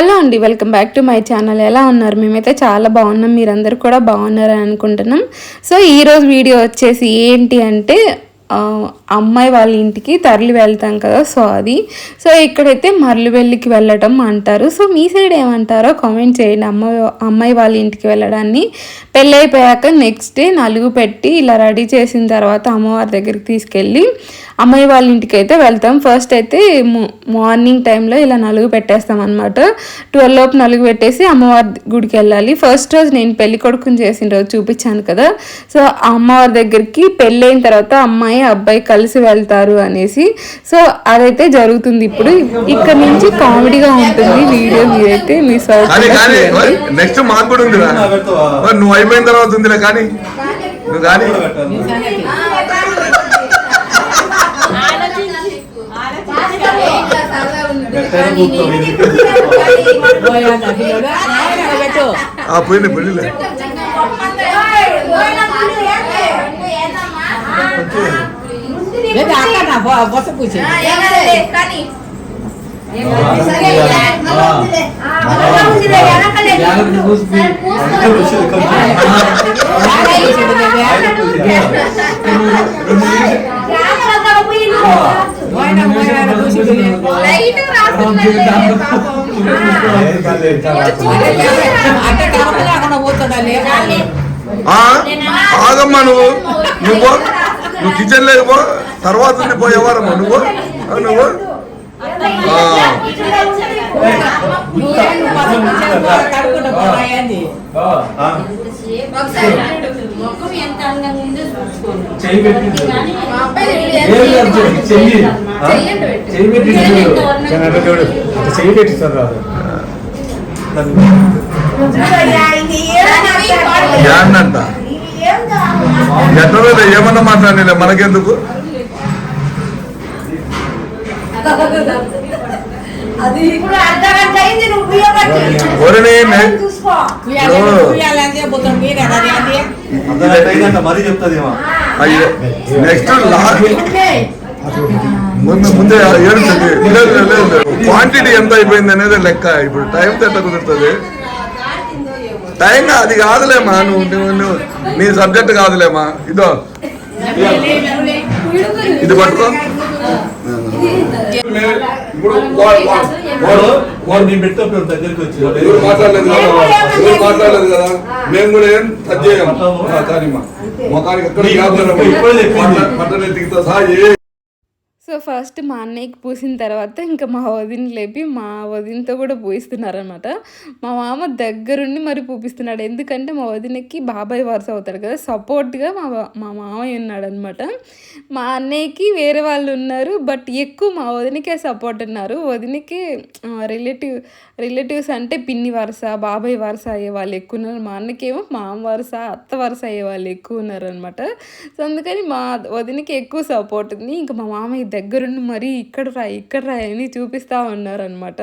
Hello అండి, welcome back to my channel. ఎలా ఉన్నారు? మేమైతే చాలా బాగున్నాం, మీరందరూ కూడా బాగున్నారని అనుకుంటున్నాం. సో ఈరోజు వీడియో వచ్చేసి ఏంటి అంటే అమ్మాయి వాళ్ళ ఇంటికి తరలి వెళ్తాం కదా, సో ఇక్కడైతే మరలువెల్లికి వెళ్ళటం అంటారు. సో మీ సైడ్ ఏమంటారో కామెంట్ చేయండి. అమ్మాయి వాళ్ళ ఇంటికి వెళ్ళడాన్ని పెళ్ళి అయిపోయాక నెక్స్ట్ డే నలుగు పెట్టి ఇలా రెడీ చేసిన తర్వాత అమ్మవారి దగ్గరికి తీసుకెళ్ళి అమ్మాయి వాళ్ళ ఇంటికి అయితే వెళ్తాం. ఫస్ట్ అయితే మార్నింగ్ టైంలో ఇలా నలుగు పెట్టేస్తాం అనమాట. 12 లోపు నలుగు పెట్టేసి అమ్మవారి గుడికి వెళ్ళాలి. ఫస్ట్ రోజు నేను పెళ్లి కొడుకుని చేసిన రోజు చూపించాను కదా, సో అమ్మవారి దగ్గరికి పెళ్ళి అయిన తర్వాత అమ్మాయి అబ్బాయి కలిసి వెళ్తారు అనేసి. సో అదైతే జరుగుతుంది. ఇప్పుడు ఇక్కడ నుంచి కామెడీగా ఉంటుంది వీడియో, మీరైతే మిస్ అవుతుంది. నెక్స్ట్ మాకు కూడా ఉంది, నువ్వు అయిపోయిన తర్వాత ఉందిలే కానీ నువ్వు కానీ పోయిన పెళ్ళిలే ఆగమ్మా నువ్వు కిచెన్ లేకపో తర్వాత పోయేవారమ్మా నువ్వు ఎట్లా ఏమన్నా మాట్లాడలే మనకెందుకు. నెక్స్ట్ ముందే క్వాంటిటీ ఎంత అయిపోయింది అనేది లెక్క. ఇప్పుడు టైం ఎట్లా కుదురుతుంది? టైం అది కాదులేమా, నువ్వు నీ సబ్జెక్ట్ కాదులేమా. ఇదో ఇది పట్టుకో. మాట్లాడలేదు కదా, మేము కూడా ఏం టచ్ చేయము. కానీ మొఖానికి ఎక్కడ సహా. సో ఫస్ట్ మా అన్నయ్యకి పూసిన తర్వాత ఇంకా మా వదిన లేపి మా వదినతో కూడా పూయిస్తున్నారనమాట. మా మామ దగ్గరుండి మరి పూపిస్తున్నాడు, ఎందుకంటే మా వదినకి బాబాయ్ వరుస అవుతాడు కదా, సపోర్ట్గా మా మామయ్య ఉన్నాడు అనమాట. మా అన్నయ్యకి వేరే వాళ్ళు ఉన్నారు, బట్ ఎక్కువ మా వదినకే సపోర్ట్ ఉన్నారు. వదినకి రిలేటివ్స్ అంటే పిన్ని వరుస బాబాయ్ వరుస అయ్యే వాళ్ళు ఎక్కువ ఉన్నారు. మా అన్నకేమో మామ వరుస అత్త వరుస అయ్యే వాళ్ళు ఎక్కువ ఉన్నారు అనమాట. సో అందుకని మా వదినకి ఎక్కువ సపోర్ట్ ఉంది. ఇంకా మా మామయ్య దగ్గరుండి మరి ఇక్కడ రా అని చూపిస్తా ఉన్నారు అనమాట.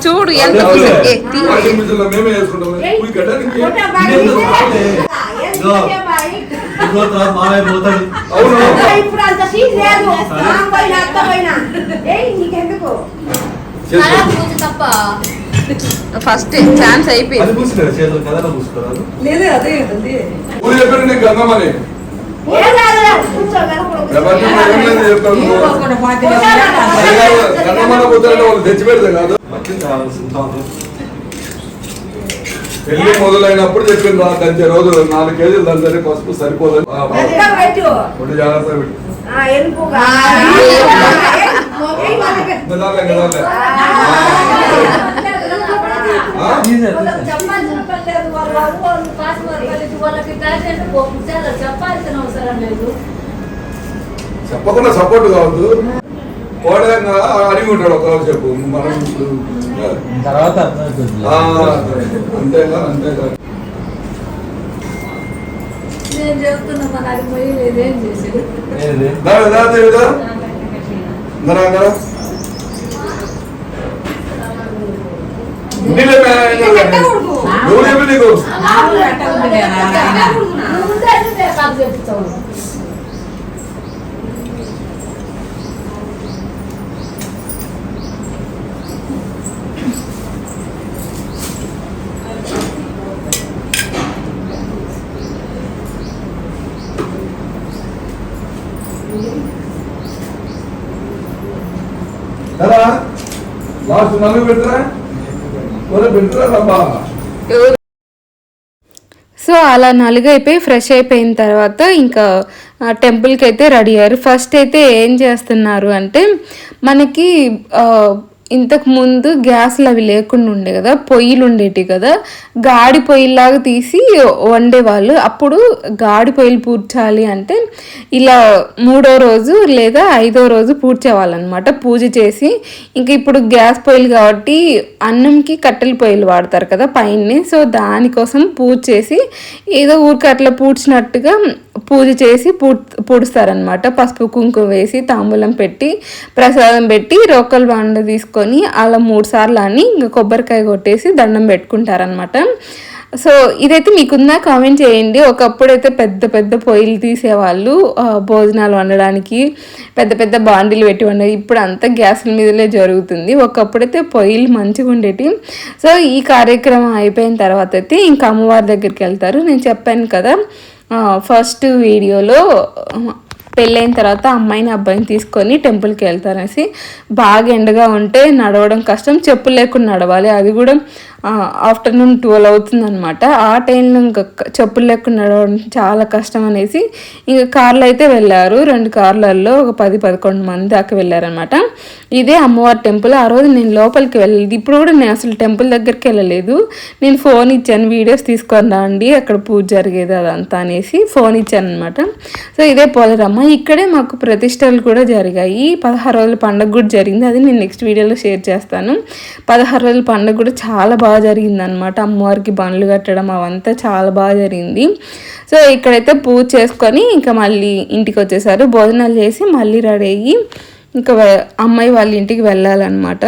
చూడు ఎంత ఫస్ట్ ఛాన్స్ అయిపోయింది. తెచ్చి పెడతా కాదు, పెళ్లి మొదలైనప్పుడు చెప్పింది దంచే రోజు 4 కేజీలు దంచని పసుపు సరిపోదు. జాగ్రత్త చెప్పకుండా సపోర్ట్ కావద్దు. కోడగా అడిగి ఉంటాడు ఒక చెప్పు మనం తర్వాత అంతేగా అంతేగా. నేను చెప్తున్నా మరి పోయి లేదేం చేసేది నువ్వు చెప్పి నీకు కదా లాస్ట్ నలుగు పెట్టరా పెట్టరా రబ్బా. సో అలా నలుగైపోయి ఫ్రెష్ అయిపోయిన తర్వాత ఇంకా టెంపుల్కి అయితే రెడీ అయ్యారు. ఫస్ట్ అయితే ఏం చేస్తున్నారు అంటే మనకి ఇంతకు ముందు గ్యాస్లు అవి లేకుండా ఉండే కదా, పొయ్యిలు ఉండేవి కదా, గాడి పొయ్యిలాగా తీసి వండేవాళ్ళు. అప్పుడు గాడి పొయ్యిలు పూడ్చాలి అంటే ఇలా 3వ రోజు లేదా 5వ రోజు పూడ్చేవాళ్ళు అనమాట, పూజ చేసి. ఇంకా ఇప్పుడు గ్యాస్ పొయ్యిలు కాబట్టి అన్నంకి కట్టెల పొయ్యిలు వాడతారు కదా పైన, సో దానికోసం పూజ చేసి ఏదో ఊరికి అట్లా పూడ్చినట్టుగా పూజ చేసి పూడుస్తారనమాట. పసుపు కుంకుమ వేసి తాంబూలం పెట్టి ప్రసాదం పెట్టి రోకల్ బండ తీసుకొని అలా 3 సార్లు అని ఇంకా కొబ్బరికాయ కొట్టేసి దండం పెట్టుకుంటారనమాట. సో ఇదైతే మీకుందా కామెంట్ చేయండి. ఒకప్పుడైతే పెద్ద పెద్ద పొయ్యిలు తీసేవాళ్ళు భోజనాలు వండడానికి, పెద్ద పెద్ద బాండీలు పెట్టి వండేది. ఇప్పుడు అంతా గ్యాసుల మీదలే జరుగుతుంది. ఒకప్పుడైతే పొయ్యిలు మంచిగా ఉండేవి. సో ఈ కార్యక్రమం అయిపోయిన తర్వాత అయితే ఇంకా అమ్మవారి దగ్గరికి వెళ్తారు. నేను చెప్పాను కదా ఫస్ట్ వీడియోలో పెళ్ళైన తర్వాత అమ్మాయిని అబ్బాయిని తీసుకొని టెంపుల్కి వెళ్తారనేసి. బాగా ఎండగా ఉంటే నడవడం కష్టం, చెప్పులు లేకుండా నడవాలి, అది కూడా ఆఫ్టర్నూన్ 12 అవుతుందన్నమాట. ఆ టైంలో ఇంకా చెప్పులు లేకుండా నడవడం చాలా కష్టం అనేసి ఇంకా కార్లో అయితే వెళ్ళారు. 2 కార్లలో ఒక 10-11 మంది దాకా వెళ్ళారనమాట. ఇదే అమ్మవారి టెంపుల్. ఆ రోజు నేను లోపలికి వెళ్ళలేదు. ఇప్పుడు కూడా నేను అసలు టెంపుల్ దగ్గరికి వెళ్ళలేదు. నేను ఫోన్ ఇచ్చాను, వీడియోస్ తీసుకొని రండి అక్కడ పూజ జరిగేది అదంతా అనేసి ఫోన్ ఇచ్చాను అనమాట. సో ఇదే పోలేరమ్మ. ఇక్కడే మాకు ప్రతిష్టలు కూడా జరిగాయి. 16 రోజుల పండుగ కూడా జరిగింది, అది నేను నెక్స్ట్ వీడియోలో షేర్ చేస్తాను. 16 రోజుల పండుగ కూడా చాలా బాగా జరిగింది అనమాట. అమ్మవారికి బండ్లు కట్టడం అవంతా చాలా బాగా జరిగింది. సో ఇక్కడైతే పూజ చేసుకొని ఇంకా మళ్ళీ ఇంటికి వచ్చేసారు. భోజనాలు చేసి మళ్ళీ రెడీ అయ్యి ఇంకా అమ్మాయి వాళ్ళ ఇంటికి వెళ్ళాలన్నమాట.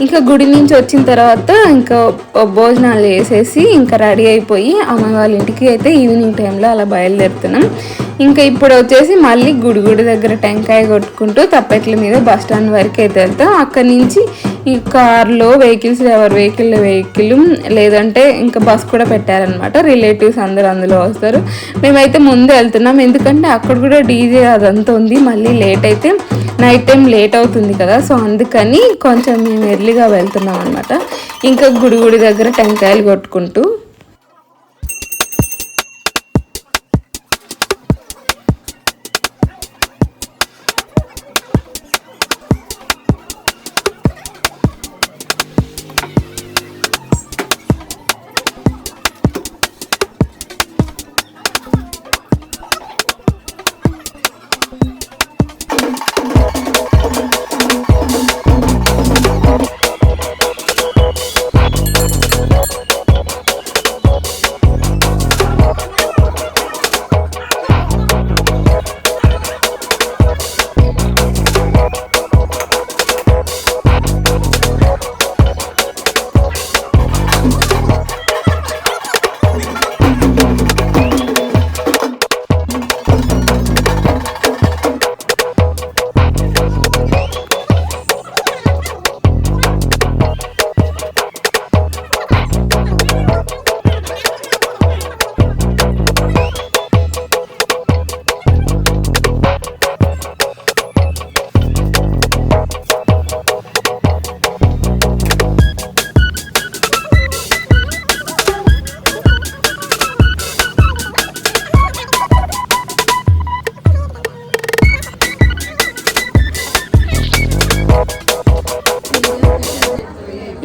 ఇంకా గుడి నుంచి వచ్చిన తర్వాత ఇంకా భోజనాలు వేసేసి ఇంకా రెడీ అయిపోయి అమ్మ వాళ్ళ ఇంటికి అయితే ఈవినింగ్ టైంలో అలా బయలుదేరుతున్నాం. ఇంకా ఇప్పుడు వచ్చేసి మళ్ళీ గుడి దగ్గర టెంకాయ కొట్టుకుంటూ తప్పెట్ల మీద బస్ స్టాండ్ వరకు అయితే వెళ్తాం. అక్కడి నుంచి ఈ కార్లో వెహికల్స్, ఎవరి వెహికల్ లేదంటే ఇంకా బస్ కూడా పెట్టారనమాట. రిలేటివ్స్ అందరూ అందులో వస్తారు. మేమైతే ముందు వెళ్తున్నాం, ఎందుకంటే అక్కడ కూడా డీజే అదంతా ఉంది. మళ్ళీ లేట్ అయితే నైట్ టైం లేట్ అవుతుంది కదా, సో అందుకని కొంచెం మేము ఎర్లీగా వెళ్తున్నాం అనమాట. ఇంకా గుడి దగ్గర టెంకాయలు కొట్టుకుంటూ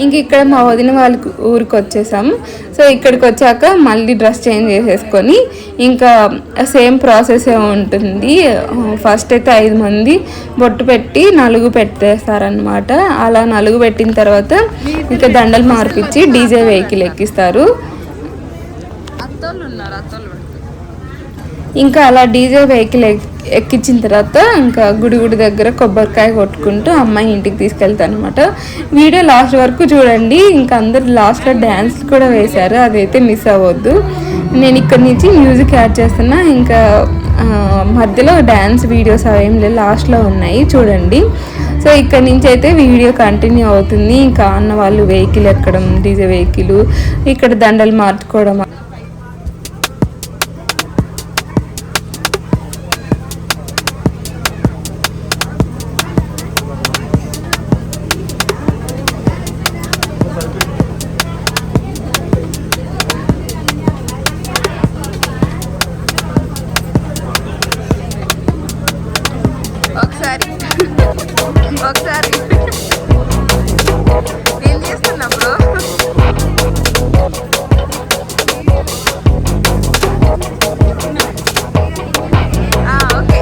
ఇంక ఇక్కడ మా వదిన వాళ్ళ ఊరికి వచ్చేసాము. సో ఇక్కడికి వచ్చాక మళ్ళీ డ్రెస్ చేంజ్ చేసేసుకొని ఇంకా సేమ్ ప్రాసెస్ ఉంటుంది. ఫస్ట్ అయితే 5 మంది బొట్టు పెట్టి నలుగు పెట్టేస్తారనమాట. అలా నలుగు పెట్టిన తర్వాత ఇంకా దండలు మార్పిచ్చి డీజే వెహికల్ ఎక్కిస్తారు. ఇంకా అలా డీజే వెహికల్ ఎక్కించిన తర్వాత ఇంకా గుడి దగ్గర కొబ్బరికాయ కొట్టుకుంటూ అమ్మాయి ఇంటికి తీసుకెళ్తాను అనమాట. వీడియో లాస్ట్ వరకు చూడండి. ఇంకా అందరు లాస్ట్లో డ్యాన్స్ కూడా వేశారు, అదైతే మిస్ అవ్వద్దు. నేను ఇక్కడ నుంచి మ్యూజిక్ యాడ్ చేస్తున్నా. ఇంకా మధ్యలో డ్యాన్స్ వీడియోస్ అవేం లేదు, లాస్ట్లో ఉన్నాయి చూడండి. సో ఇక్కడ నుంచి అయితే వీడియో కంటిన్యూ అవుతుంది. ఇంకా అన్న వాళ్ళు వెహికల్ ఎక్కడం, డీజే వెహికల్, ఇక్కడ దండలు మార్చుకోవడం. ఒకసారి నేను చేస్తున్నా బ్రో. ఓకే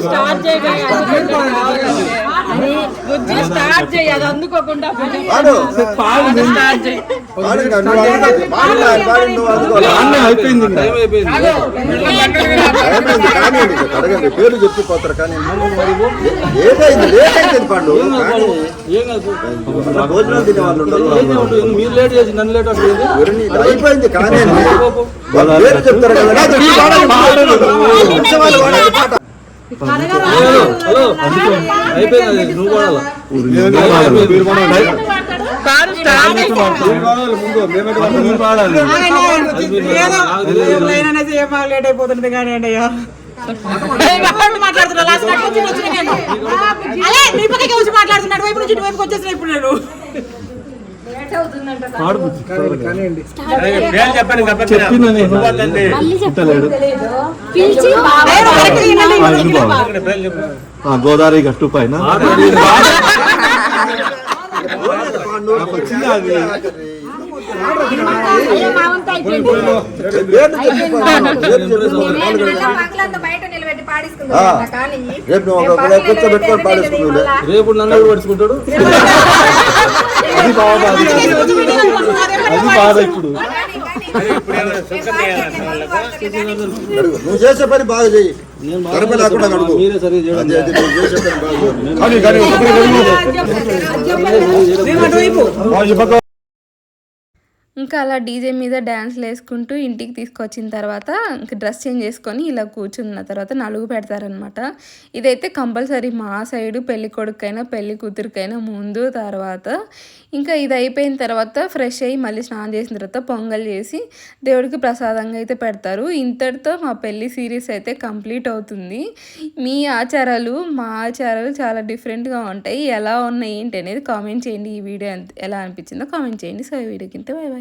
స్టార్ట్ చేయగా స్టార్ట్ చేయి అది అందుకోకుండా పాడు స్టార్ట్ చేయి పాడు ఇంకా నువ్వు అందుకో. పాడు నువ్వు అందుకో. అయిపోయింది టైం అయిపోయింది ఏమైంది కానీ అడగండి పేరు చెప్పిపోతారు కానీ ఏదైంది లేట్ అయితే పండు కానీ ఏం కాదు భోజనం తినే వాళ్ళు ఉంటారు. మీరు లేట్ చేసి నన్ను లేట్ అవుతుంది ఎవరిని ఇది అయిపోయింది కానీ వాళ్ళు పేరు చెప్తారు కదా నా చెప్పి వాళ్ళు వాడాలి పాట. హలో అయిపోయింది అది నువ్వు వాడాలా పాడు స్టార్ట్ చేయి మీరు వాడాలి లేట్ అయిపోతుంది కానీ అండి అయ్యా మాట్లాడుతున్నా లాస్ట్ నుంచి వచ్చిన నేను అలే నీ పక్కకి వచ్చి మాట్లాడుతున్నాడు వైపు నుంచి వైపుకి వచ్చేసిన ఇప్పుడు నేను చెప్పిందని గోదావరి గట్టు పైన రేపు నువ్వు కూర్చోబెట్టుకొని పాడేసుకున్నావు. రేపు నన్ను పడుచుకుంటాడు అది బాధ ఇప్పుడు నువ్వు చేసే పని బాగా చెయ్యి కడప లేకుండా అడుగు. మీరే సరిగ్గా చేయండి. అదే నువ్వు చేసే పని బాగా ఇంకా అలా డీజే మీద డ్యాన్స్లు వేసుకుంటూ ఇంటికి తీసుకొచ్చిన తర్వాత ఇంకా డ్రెస్ చేంజ్ చేసుకొని ఇలా కూర్చున్న తర్వాత నలుగు పెడతారనమాట. ఇదైతే కంపల్సరీ మా సైడు పెళ్లి కొడుకైనా పెళ్లి కూతురికైనా ముందు తర్వాత. ఇంకా ఇది అయిపోయిన తర్వాత ఫ్రెష్ అయ్యి మళ్ళీ స్నానం చేసిన తర్వాత పొంగల్ చేసి దేవుడికి ప్రసాదంగా అయితే పెడతారు. ఇంతటితో మా పెళ్లి సిరీస్ అయితే కంప్లీట్ అవుతుంది. మీ ఆచారాలు మా ఆచారాలు చాలా డిఫరెంట్గా ఉంటాయి. ఎలా ఉన్నాయి ఏంటి అనేది కామెంట్ చేయండి. ఈ వీడియో ఎలా అనిపించిందో కామెంట్ చేయండి. సో ఈ వీడియోకి ఇంతే బై బై.